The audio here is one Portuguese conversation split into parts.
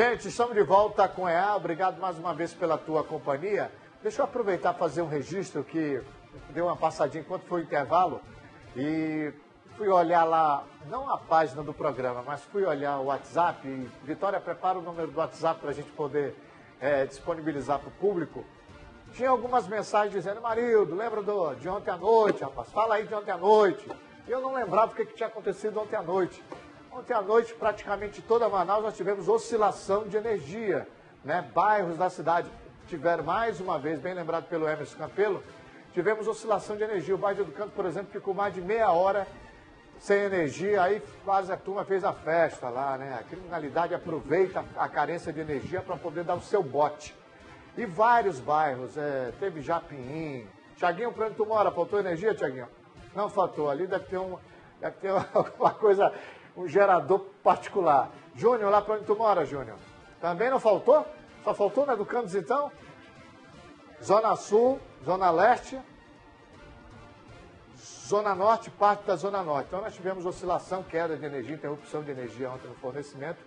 Gente, estamos de volta com o EA. Obrigado mais uma vez pela tua companhia. Deixa eu aproveitar e fazer um registro que deu uma passadinha enquanto foi o intervalo e fui olhar lá, não a página do programa, mas fui olhar o WhatsApp. E Vitória, prepara o número do WhatsApp para a gente poder disponibilizar para o público. Tinha algumas mensagens dizendo: Marildo, lembra de ontem à noite, rapaz? Fala aí de ontem à noite. E eu não lembrava o que tinha acontecido ontem à noite. Ontem à noite, praticamente toda Manaus, nós tivemos oscilação de energia, né? Bairros da cidade tiveram, mais uma vez, bem lembrado pelo Emerson Campelo, tivemos oscilação de energia. O bairro do Canto, por exemplo, ficou mais de meia hora sem energia, aí quase a turma fez a festa lá, né? A criminalidade aproveita a carência de energia para poder dar o seu bote. E vários bairros, teve Japim, Tiaguinho, para onde tu mora, faltou energia, Tiaguinho? Não faltou, ali deve ter alguma coisa, um gerador particular. Júnior, lá para onde tu mora, Júnior? Também não faltou? Só faltou na Educandos, então? Zona Sul, Zona Leste, Zona Norte, parte da Zona Norte. Então nós tivemos oscilação, queda de energia, interrupção de energia ontem no fornecimento.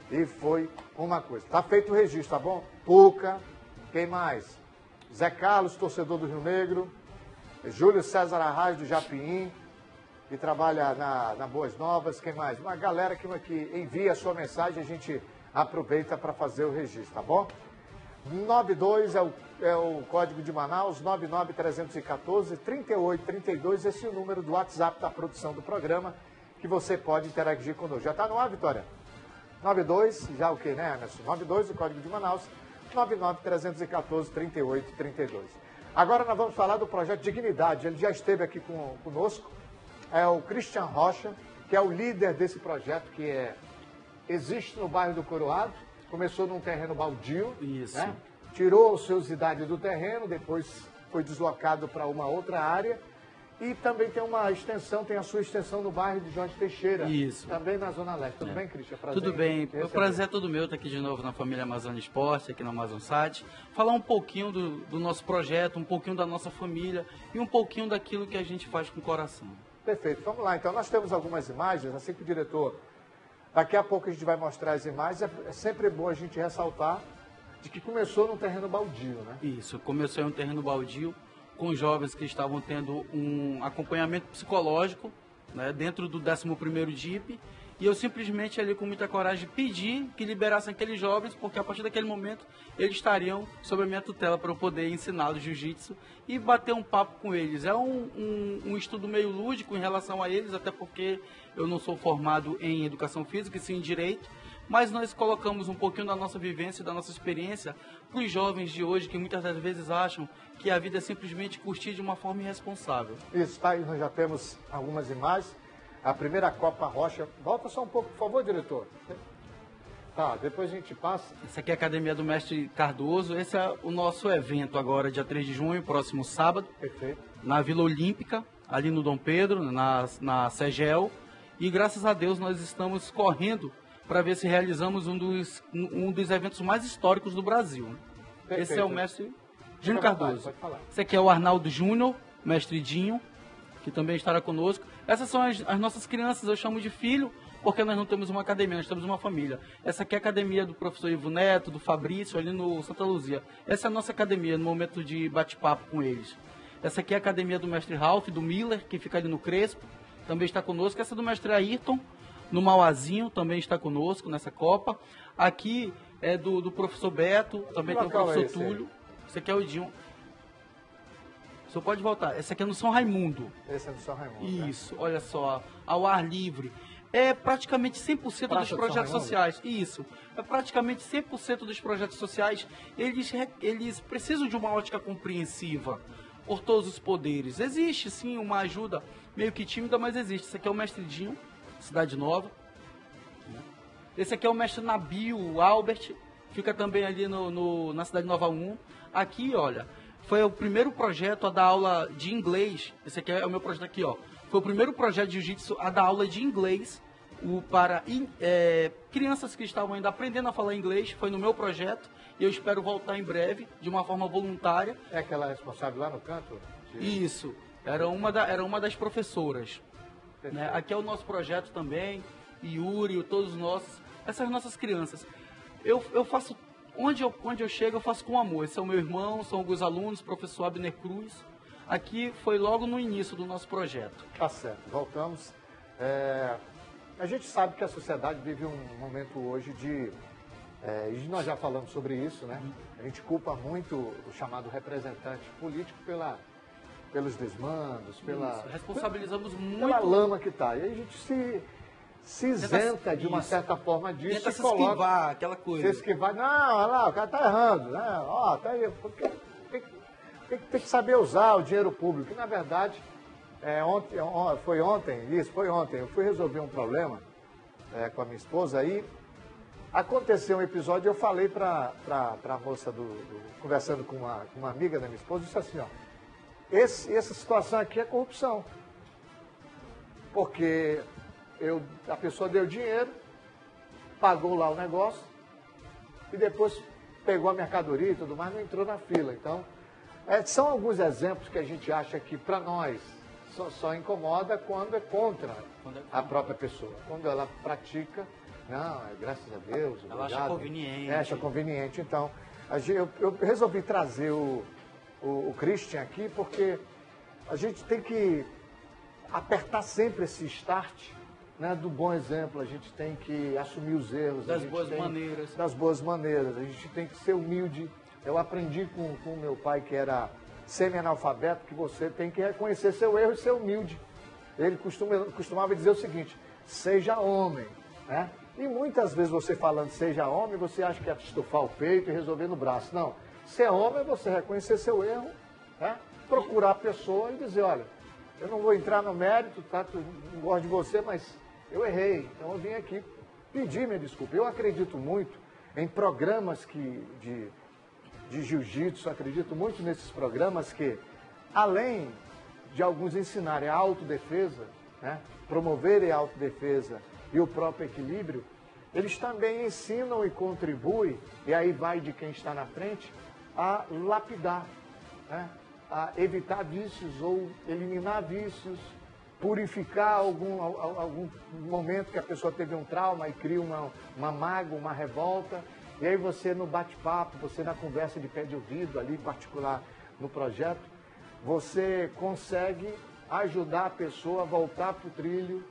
E foi uma coisa. Tá feito o registro, tá bom? Puca, quem mais? Zé Carlos, torcedor do Rio Negro. Júlio César Arraes, do Japim, que trabalha na Boas Novas. Quem mais? Uma galera que envia a sua mensagem, a gente aproveita para fazer o registro, tá bom? 92 é o código de Manaus, 99314-3832. Esse é o número do WhatsApp da produção do programa, que você pode interagir conosco. Já está no ar, Vitória? 92, já o que, né, Emerson? 92, o código de Manaus, 99314-3832. Agora nós vamos falar do projeto Dignidade. Ele já esteve aqui conosco. É o Christian Rocha, que é o líder desse projeto, que existe no bairro do Coroado. Começou num terreno baldio. Isso. Né? Tirou a ociosidade do terreno, depois foi deslocado para uma outra área. E também tem uma extensão, tem a sua extensão no bairro de Jorge Teixeira. Isso. Também na Zona Leste. Tudo bem, Cristian? Tudo bem. O prazer é todo meu estar aqui de novo na família Amazônia Esporte, aqui no AmazonSat. Falar um pouquinho do nosso projeto, um pouquinho da nossa família e um pouquinho daquilo que a gente faz com o coração. Perfeito. Vamos lá. Então, nós temos algumas imagens, assim que o diretor... Daqui a pouco a gente vai mostrar as imagens. É sempre bom a gente ressaltar de que começou num terreno baldio, né? Isso. Começou em um terreno baldio, com jovens que estavam tendo um acompanhamento psicológico, né, dentro do 11º DIP, e eu simplesmente ali com muita coragem pedi que liberassem aqueles jovens, porque a partir daquele momento eles estariam sob a minha tutela para eu poder ensiná-los jiu-jitsu e bater um papo com eles. É um estudo meio lúdico em relação a eles, até porque eu não sou formado em educação física e sim em direito, mas nós colocamos um pouquinho da nossa vivência, da nossa experiência para os jovens de hoje que muitas das vezes acham que a vida é simplesmente curtir de uma forma irresponsável. Isso, tá aí, nós já temos algumas imagens. A primeira Copa Rocha. Volta só um pouco, por favor, diretor. Tá, depois a gente passa. Essa aqui é a Academia do Mestre Cardoso. Esse é o nosso evento agora, dia 3 de junho, próximo sábado. Perfeito. Na Vila Olímpica, ali no Dom Pedro, na Segel. E graças a Deus nós estamos correndo para ver se realizamos um dos eventos mais históricos do Brasil. Perfeito. Esse é o mestre Júnior Cardoso. Pode falar. Esse aqui é o Arnaldo Júnior, mestre Dinho, que também estará conosco. Essas são as nossas crianças, eu chamo de filho, porque nós não temos uma academia, nós temos uma família. Essa aqui é a academia do professor Ivo Neto, do Fabrício, ali no Santa Luzia. Essa é a nossa academia, no momento de bate-papo com eles. Essa aqui é a academia do mestre Ralph, do Miller, que fica ali no Crespo, também está conosco. Essa é do mestre Ayrton, no Mauazinho, também está conosco nessa Copa. Aqui é do professor Beto, também tem o professor Túlio. Esse aqui é o Dinho. O senhor pode voltar. Esse aqui é no São Raimundo. Esse é no São Raimundo. Isso, né? Olha só, ao ar livre. É praticamente 100% dos projetos sociais. Isso. É praticamente 100% dos projetos sociais. Eles precisam de uma ótica compreensiva por todos os poderes. Existe, sim, uma ajuda meio que tímida, mas existe. Esse aqui é o mestre Dinho, Cidade Nova. Esse aqui é o mestre Nabil Albert. Fica também ali na Cidade Nova 1. Aqui, olha... Foi o primeiro projeto a dar aula de inglês. Esse aqui é o meu projeto aqui, ó. Foi o primeiro projeto de jiu-jitsu a dar aula de inglês para crianças que estavam ainda aprendendo a falar inglês. Foi no meu projeto e eu espero voltar em breve, de uma forma voluntária. É aquela responsável lá no canto? Isso. Era uma das professoras. Né? Aqui é o nosso projeto também. Yuri, todos os nossos. Essas nossas crianças. eu faço, onde eu chego, eu faço com amor. Esse é o meu irmão, são alguns alunos, professor Abner Cruz. Aqui foi logo no início do nosso projeto. Tá certo, voltamos. A gente sabe que a sociedade vive um momento hoje e nós já falamos sobre isso, né? A gente culpa muito o chamado representante político pelos desmandos, responsabilizamos muito. Pela lama que está. E a gente se isenta de uma certa forma disso. Tenta se esquivar, aquela coisa. Se esquivar, não, olha lá, o cara está errando, né? Ó, tá aí, porque tem que saber usar o dinheiro público. Que, na verdade, foi ontem, eu fui resolver um problema com a minha esposa aí. Aconteceu um episódio, eu falei para a moça, conversando com uma amiga da minha esposa, disse assim, ó, essa situação aqui é corrupção. Porque a pessoa deu dinheiro, pagou lá o negócio e depois pegou a mercadoria e tudo mais, não entrou na fila. Então, são alguns exemplos que a gente acha que, para nós, só incomoda quando é contra a própria pessoa. Quando ela pratica, não, graças a Deus, ela acha conveniente. Acha conveniente. Então, eu resolvi trazer o Christian aqui porque a gente tem que apertar sempre esse start, né, do bom exemplo. A gente tem que assumir os erros. Das boas maneiras. Das boas maneiras. A gente tem que ser humilde. Eu aprendi com o meu pai, que era semi-analfabeto, que você tem que reconhecer seu erro e ser humilde. Ele costumava dizer o seguinte, seja homem, né? E muitas vezes você falando seja homem, você acha que é estufar o peito e resolver no braço. Não. Ser homem é você reconhecer seu erro, né? Procurar a pessoa e dizer, olha, eu não vou entrar no mérito, tá? Não gosto de você, mas eu errei. Então eu vim aqui pedir minha desculpa. Eu acredito muito em programas de jiu-jitsu, acredito muito nesses programas que, além de alguns ensinarem a autodefesa, né? Promoverem a autodefesa e o próprio equilíbrio, eles também ensinam e contribuem, e aí vai de quem está na frente, a lapidar, né? A evitar vícios ou eliminar vícios, purificar algum momento que a pessoa teve um trauma e cria uma mágoa, uma revolta, e aí você no bate-papo, você na conversa de pé de ouvido ali, particular no projeto, você consegue ajudar a pessoa a voltar para o trilho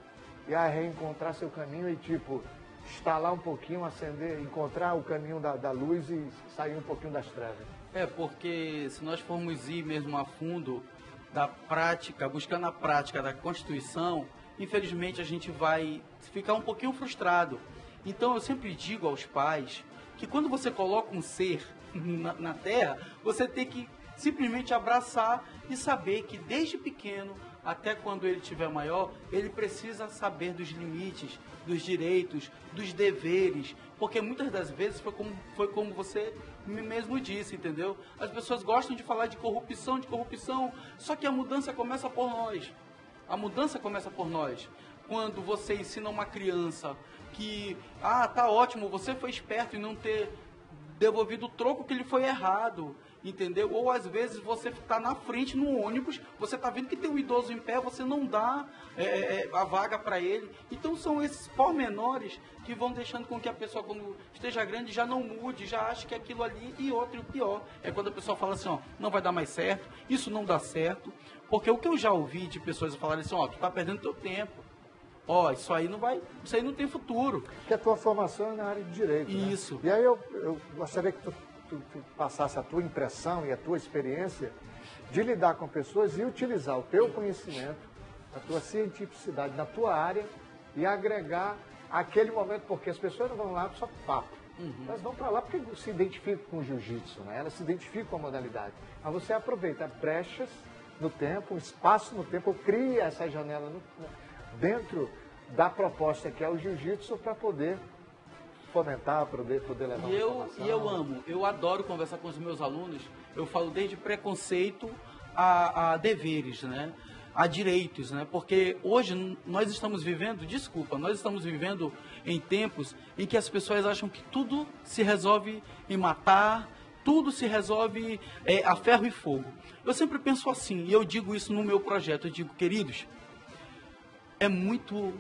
e a reencontrar seu caminho e, estalar um pouquinho, acender, encontrar o caminho da luz e sair um pouquinho das trevas. Porque se nós formos ir mesmo a fundo da prática, buscando a prática da Constituição, infelizmente a gente vai ficar um pouquinho frustrado. Então eu sempre digo aos pais que quando você coloca um ser na Terra, você tem que simplesmente abraçar e saber que desde pequeno até quando ele estiver maior, ele precisa saber dos limites, dos direitos, dos deveres, porque muitas das vezes foi como você mesmo disse, entendeu? As pessoas gostam de falar de corrupção, só que a mudança começa por nós. A mudança começa por nós. Quando você ensina uma criança que, tá ótimo, você foi esperto em não ter devolvido o troco que lhe foi errado, entendeu? Ou às vezes você está na frente no ônibus, você está vendo que tem um idoso em pé, você não dá a vaga para ele. Então são esses pormenores que vão deixando com que a pessoa, quando esteja grande, já não mude, já ache que aquilo ali e outro, e o pior é quando a pessoa fala assim, não vai dar mais certo, isso não dá certo, porque o que eu já ouvi de pessoas falarem assim, tu está perdendo teu tempo. Isso aí não tem futuro. Que a tua formação é na área de direito. Isso. Né? E aí eu gostaria que tu passasse a tua impressão e a tua experiência de lidar com pessoas e utilizar o teu conhecimento, a tua cientificidade na tua área e agregar aquele momento, porque as pessoas não vão lá só papo. Elas vão para lá porque se identificam com o jiu-jitsu, né? Elas se identificam com a modalidade. Mas você aproveita brechas no tempo, um espaço no tempo, cria essa janela dentro da proposta que é o jiu-jitsu para poder fomentar, poder levar eu adoro conversar com os meus alunos. Eu falo desde preconceito a deveres, né? A direitos, né? Porque hoje nós estamos vivendo em tempos em que as pessoas acham que tudo se resolve em matar, tudo se resolve a ferro e fogo. Eu sempre penso assim, e eu digo isso no meu projeto, eu digo, queridos, é muito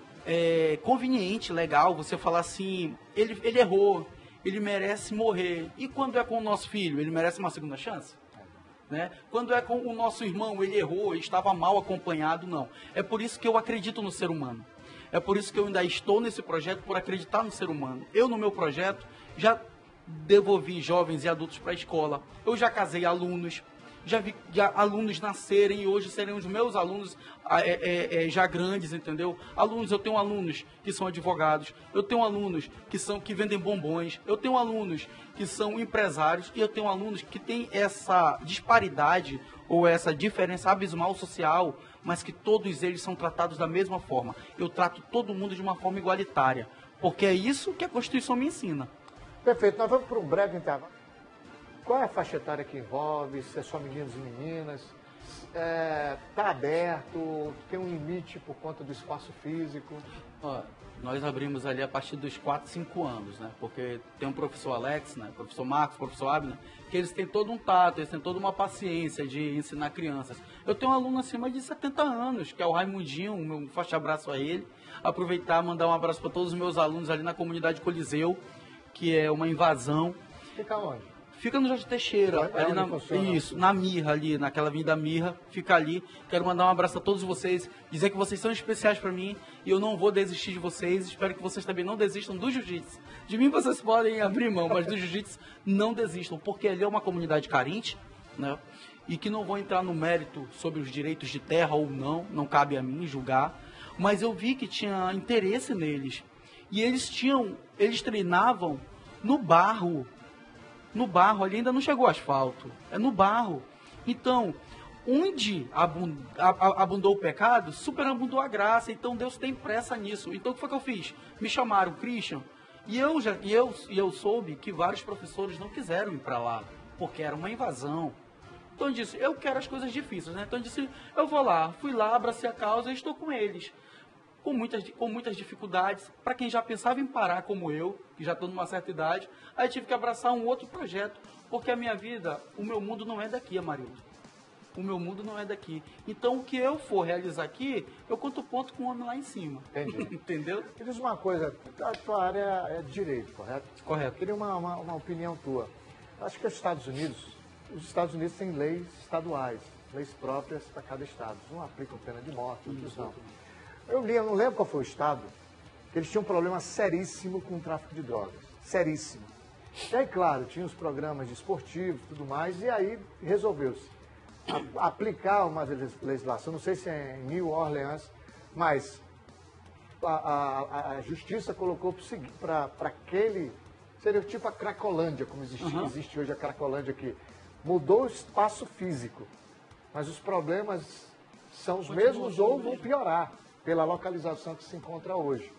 conveniente, legal você falar assim, ele errou, ele merece morrer. E quando é com o nosso filho, ele merece uma segunda chance? Né? Quando é com o nosso irmão, ele errou, ele estava mal acompanhado, não. É por isso que eu acredito no ser humano. É por isso que eu ainda estou nesse projeto, por acreditar no ser humano. Eu, no meu projeto, já devolvi jovens e adultos para a escola. Eu já casei alunos, já vi alunos nascerem e hoje serem os meus alunos já grandes, entendeu? Eu tenho alunos que são advogados, eu tenho alunos que vendem bombons, eu tenho alunos que são empresários e eu tenho alunos que têm essa disparidade ou essa diferença abismal social, mas que todos eles são tratados da mesma forma. Eu trato todo mundo de uma forma igualitária, porque é isso que a Constituição me ensina. Perfeito, nós vamos para um breve intervalo. Qual é a faixa etária que envolve? Se é só meninos e meninas? Está aberto? Tem um limite por conta do espaço físico? Nós abrimos ali a partir dos 4, 5 anos, né? Porque tem o professor Alex, né? O professor Marcos, o professor Abner, que eles têm todo um tato, eles têm toda uma paciência de ensinar crianças. Eu tenho um aluno acima de 70 anos, que é o Raimundinho, um forte abraço a ele. Aproveitar e mandar um abraço para todos os meus alunos ali na comunidade Coliseu, que é uma invasão. Fica onde? Fica no Jorge Teixeira, na Mirra ali, naquela Avenida Mirra, fica ali. Quero mandar um abraço a todos vocês, dizer que vocês são especiais para mim e eu não vou desistir de vocês. Espero que vocês também não desistam do jiu-jitsu. De mim vocês podem abrir mão, mas do jiu-jitsu não desistam, porque ali é uma comunidade carente, né? E que não vou entrar no mérito sobre os direitos de terra ou não cabe a mim julgar. Mas eu vi que tinha interesse neles. E eles treinavam no barro. No barro, ali ainda não chegou asfalto, é no barro. Então, onde abundou o pecado, superabundou a graça. Então, Deus tem pressa nisso. Então, o que foi que eu fiz? Me chamaram, Christian, e eu soube que vários professores não quiseram ir para lá, porque era uma invasão. Então, eu disse, eu quero as coisas difíceis, né? Então, eu disse, eu vou lá. Fui lá, abracei a causa e estou com eles. Com muitas dificuldades, para quem já pensava em parar como eu, que já estou numa certa idade, aí tive que abraçar um outro projeto, porque a minha vida, o meu mundo não é daqui, Amarildo. O meu mundo não é daqui. Então, o que eu for realizar aqui, eu conto ponto com o homem lá em cima. Entendi. Entendeu? Me diz uma coisa, a tua área é de direito, correto? Correto. Eu queria uma opinião tua. Acho que os Estados Unidos têm leis estaduais, leis próprias para cada estado. Uns aplicam pena de morte, outros não. Eu não lembro qual foi o estado, que eles tinham um problema seríssimo com o tráfico de drogas. Seríssimo. E aí, claro, tinha os programas de esportivos e tudo mais, e aí resolveu-se aplicar uma legislação, não sei se é em New Orleans, mas a justiça colocou para aquele, seria tipo a Cracolândia, como existe hoje a Cracolândia aqui. Mudou o espaço físico, mas os problemas são os mesmos ou vão piorar pela localização que se encontra hoje.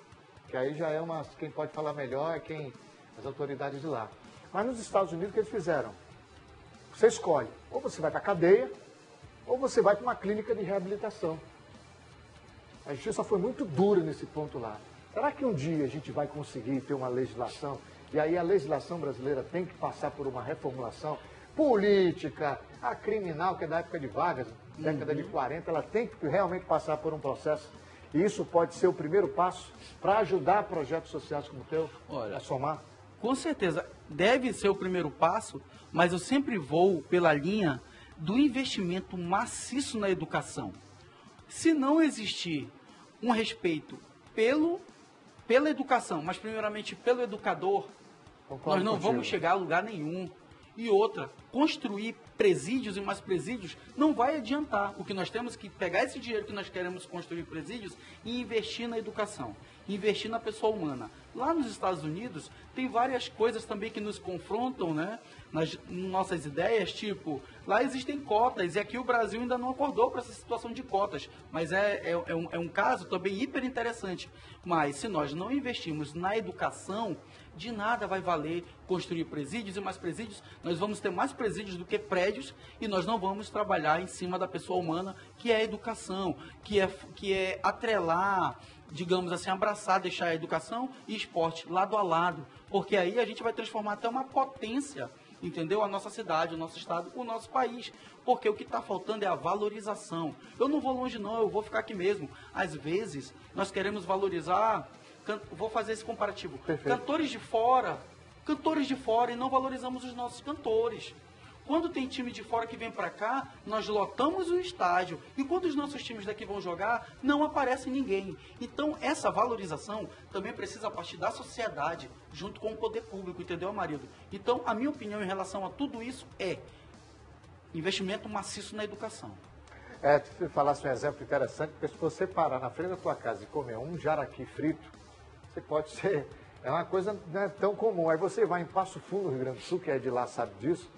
Que aí já é quem pode falar melhor é as autoridades de lá. Mas nos Estados Unidos, o que eles fizeram? Você escolhe, ou você vai para a cadeia, ou você vai para uma clínica de reabilitação. A justiça foi muito dura nesse ponto lá. Será que um dia a gente vai conseguir ter uma legislação, e aí a legislação brasileira tem que passar por uma reformulação política, a criminal, que é da época de Vargas, década de 40, ela tem que realmente passar por um processo. E isso pode ser o primeiro passo para ajudar projetos sociais como o teu a somar? Com certeza, deve ser o primeiro passo, mas eu sempre vou pela linha do investimento maciço na educação. Se não existir um respeito pela educação, mas primeiramente pelo educador, nós não vamos chegar a lugar nenhum. E outra, construir presídios e mais presídios não vai adiantar. O que nós temos que pegar esse dinheiro que nós queremos construir presídios e investir na educação, investir na pessoa humana. Lá nos Estados Unidos tem várias coisas também que nos confrontam, né, nas nossas ideias, tipo, lá existem cotas e aqui o Brasil ainda não acordou para essa situação de cotas, mas é um caso também hiper interessante. Mas se nós não investirmos na educação, de nada vai valer construir presídios e mais presídios. Nós vamos ter mais presídios do que prédios e nós não vamos trabalhar em cima da pessoa humana, que é a educação, que é atrelar, digamos assim, abraçar, deixar a educação e esporte lado a lado. Porque aí a gente vai transformar até uma potência, entendeu? A nossa cidade, o nosso estado, o nosso país. Porque o que está faltando é a valorização. Eu não vou longe não, eu vou ficar aqui mesmo. Às vezes, nós queremos valorizar... Vou fazer esse comparativo. Perfeito. Cantores de fora cantores de fora e não valorizamos os nossos cantores. Quando tem time de fora que vem para cá, nós lotamos o estádio. E quando os nossos times daqui vão jogar, não aparece ninguém. Então, essa valorização também precisa partir da sociedade, junto com o poder público, entendeu, marido? Então, a minha opinião em relação a tudo isso é investimento maciço na educação. Tu falasse um exemplo interessante, porque se você parar na frente da tua casa e comer um jaraqui frito, você pode ser... É uma coisa não é tão comum. Aí você vai em Passo Fundo, no Rio Grande do Sul, que é de lá, sabe disso.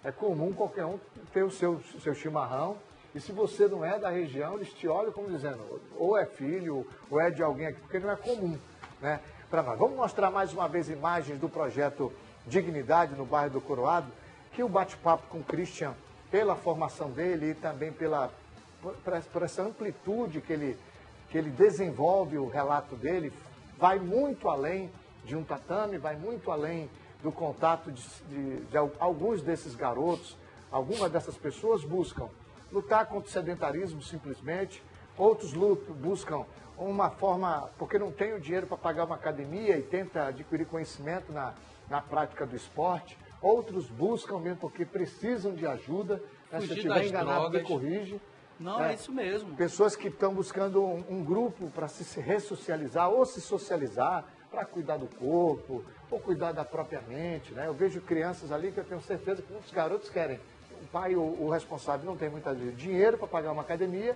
É comum qualquer um ter o seu chimarrão, e se você não é da região, eles te olham como dizendo, ou é filho, ou é de alguém aqui, porque não é comum, né, para nós. Vamos mostrar mais uma vez imagens do projeto Dignidade no bairro do Coroado, que o bate-papo com o Christian, pela formação dele e também por essa amplitude que ele desenvolve o relato dele, vai muito além de um tatame, vai muito além do contato de alguns desses garotos. Algumas dessas pessoas buscam lutar contra o sedentarismo simplesmente, outros buscam uma forma, porque não tem o dinheiro para pagar uma academia e tenta adquirir conhecimento na prática do esporte, outros buscam mesmo porque precisam de ajuda, né? Se eu estiver enganado, me corrige. Não, é isso mesmo. Pessoas que estão buscando um grupo para se ressocializar ou se socializar, para cuidar do corpo, ou cuidar da própria mente, né? Eu vejo crianças ali que eu tenho certeza que muitos garotos querem. O pai, o responsável, não tem muitas vezes dinheiro para pagar uma academia,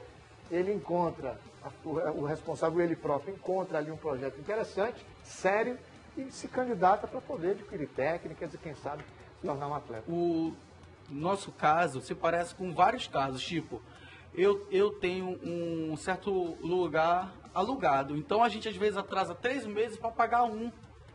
ele encontra, o responsável, ele próprio, encontra ali um projeto interessante, sério, e se candidata para poder adquirir técnicas e, quem sabe, se tornar um atleta. O nosso caso se parece com vários casos, tipo, eu tenho um certo lugar alugado, então a gente às vezes atrasa 3 meses para pagar um.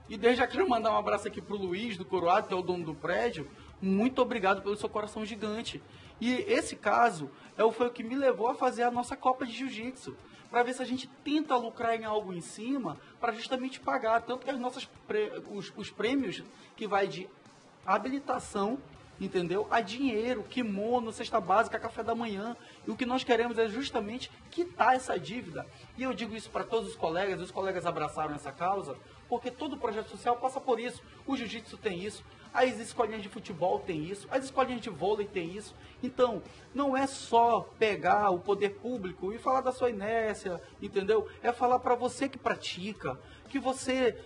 E desde já quero mandar um abraço aqui pro Luiz do Coroado, que é o dono do prédio. Muito obrigado pelo seu coração gigante. E esse caso foi o que me levou a fazer a nossa Copa de Jiu-Jitsu, para ver se a gente tenta lucrar em algo em cima, para justamente pagar, tanto que os prêmios que vai de habilitação, entendeu? A dinheiro, kimono, cesta básica, café da manhã. E o que nós queremos é justamente quitar essa dívida. E eu digo isso para todos os colegas abraçaram essa causa, porque todo projeto social passa por isso. O jiu-jitsu tem isso, as escolinhas de futebol tem isso, as escolinhas de vôlei tem isso. Então, não é só pegar o poder público e falar da sua inércia, entendeu? É falar para você que pratica, que você...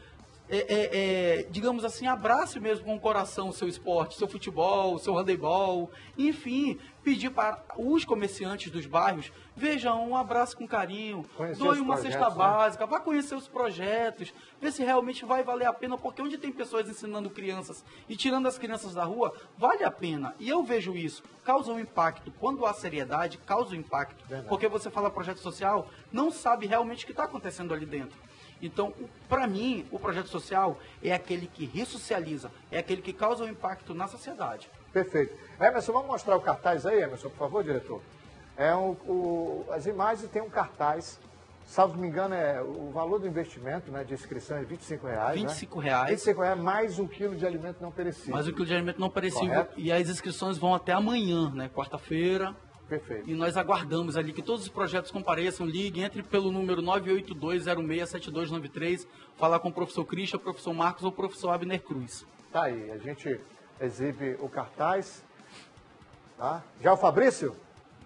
digamos assim, abrace mesmo com o coração o seu esporte, seu futebol, o seu handebol, enfim, pedir para os comerciantes dos bairros, vejam, um abraço com carinho, doe uma cesta básica, vá conhecer os projetos, ver se realmente vai valer a pena, porque onde tem pessoas ensinando crianças e tirando as crianças da rua, vale a pena. E eu vejo isso, causa um impacto. Quando há seriedade, causa um impacto. Verdade. Porque você fala projeto social, não sabe realmente o que está acontecendo ali dentro. Então, para mim, o projeto social é aquele que ressocializa, é aquele que causa um impacto na sociedade. Perfeito. Emerson, vamos mostrar o cartaz aí, Emerson, por favor, diretor? As imagens têm um cartaz, salvo me engano, o valor do investimento, né, de inscrição é R$25. R$25. Né? R$25 mais 1 quilo de alimento não perecível. Mais 1 quilo de alimento não perecível. Correto? E as inscrições vão até amanhã, né, quarta-feira. Perfeito. E nós aguardamos ali que todos os projetos compareçam, liguem, entre pelo número 982067293, falar com o professor Christian, o professor Marcos ou o professor Abner Cruz. Tá aí, a gente exibe o cartaz. Tá? Já o Fabrício?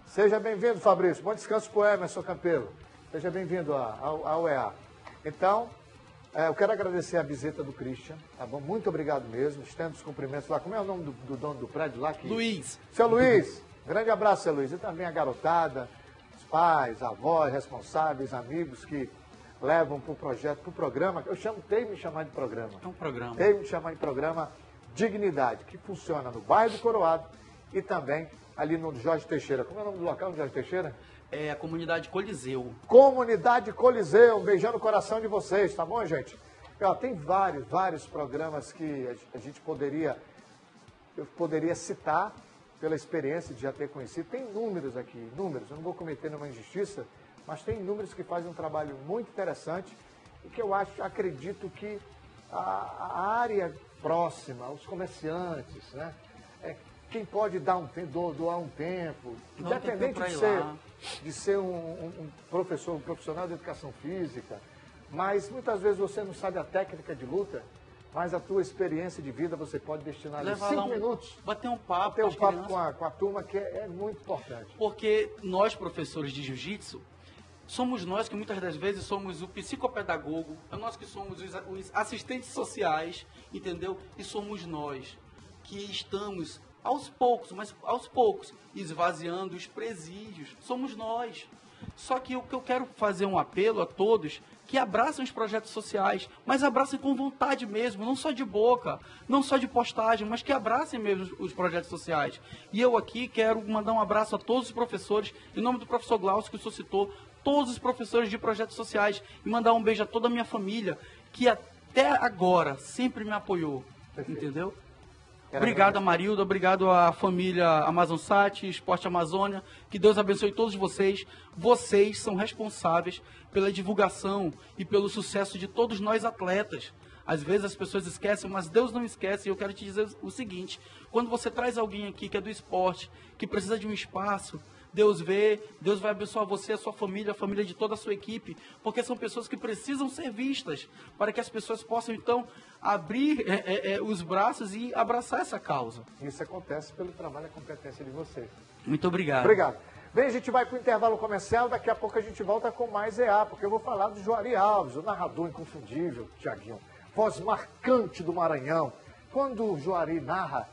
Seja bem-vindo, Fabrício. Bom descanso para o Emerson Campelo. Seja bem-vindo ao UEA. Então, eu quero agradecer a visita do Christian, tá bom? Muito obrigado mesmo. Estendo os cumprimentos lá. Como é o nome do dono do prédio lá? Luiz. Seu Luiz. Grande abraço, seu Luiz. E também a garotada, os pais, avós, responsáveis, amigos que levam para o projeto, para o programa. Tenho me chamar de programa. É um programa. Tenho me chamar de programa Dignidade, que funciona no bairro do Coroado e também ali no Jorge Teixeira. Como é o nome do local, no Jorge Teixeira? É a Comunidade Coliseu. Comunidade Coliseu. Um beijão no coração de vocês, tá bom, gente? E, ó, tem vários programas que a gente eu poderia citar pela experiência de já ter conhecido. Tem números aqui, números, eu não vou cometer nenhuma injustiça, mas tem números que fazem um trabalho muito interessante e que eu acredito que a área próxima, os comerciantes, né? Quem pode doar um tempo, independente de ser um profissional de educação física, mas muitas vezes você não sabe a técnica de luta, mas a tua experiência de vida você pode destinar ali Levar 5 lá minutos. bater um papo Ter com um as papo crianças. com a turma, que é muito importante. Porque nós, professores de jiu-jitsu, somos nós que muitas das vezes somos o psicopedagogo, é nós que somos os assistentes sociais, entendeu? E somos nós que estamos aos poucos, mas aos poucos, esvaziando os presídios. Somos nós. Só que o que eu quero fazer um apelo a todos que abracem os projetos sociais, mas abracem com vontade mesmo, não só de boca, não só de postagem, mas que abracem mesmo os projetos sociais. E eu aqui quero mandar um abraço a todos os professores, em nome do professor Glaucio, que o senhor citou, todos os professores de projetos sociais, e mandar um beijo a toda a minha família, que até agora sempre me apoiou. Perfeito. Entendeu? Obrigado a Marilda, obrigado à família AmazonSat, Esporte Amazônia, que Deus abençoe todos vocês. Vocês são responsáveis pela divulgação e pelo sucesso de todos nós atletas. Às vezes as pessoas esquecem, mas Deus não esquece. E eu quero te dizer o seguinte, quando você traz alguém aqui que é do esporte, que precisa de um espaço, Deus vê, Deus vai abençoar você, a sua família, a família de toda a sua equipe, porque são pessoas que precisam ser vistas, para que as pessoas possam, então, abrir os braços e abraçar essa causa. Isso acontece pelo trabalho e a competência de vocês. Muito obrigado. Obrigado. Bem, a gente vai para o intervalo comercial, daqui a pouco a gente volta com mais EA, porque eu vou falar do Juari Alves, o narrador inconfundível, Tiaguinho, voz marcante do Maranhão. Quando o Juari narra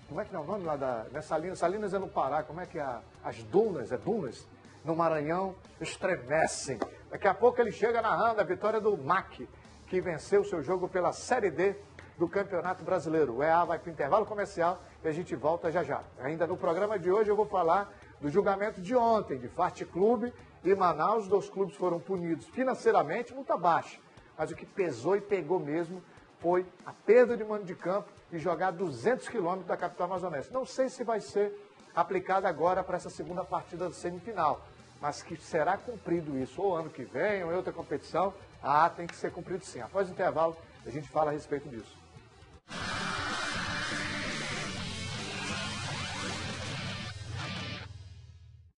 como é que é o nome lá Salinas? Salinas é no Pará, como é que é? As dunas, dunas, no Maranhão, estremecem. Daqui a pouco ele chega narrando a vitória do MAC, que venceu o seu jogo pela Série D do Campeonato Brasileiro. O EA vai para o intervalo comercial e a gente volta já já. Ainda no programa de hoje eu vou falar do julgamento de ontem, de Fart Clube e Manaus. Os dois clubes foram punidos financeiramente, muito abaixo. Mas o que pesou e pegou mesmo foi a perda de mando de campo e jogar 200 quilômetros da capital amazonense. Não sei se vai ser aplicado agora para essa segunda partida da semifinal, mas que será cumprido isso ou ano que vem ou em outra competição, tem que ser cumprido sim. Após o intervalo, a gente fala a respeito disso.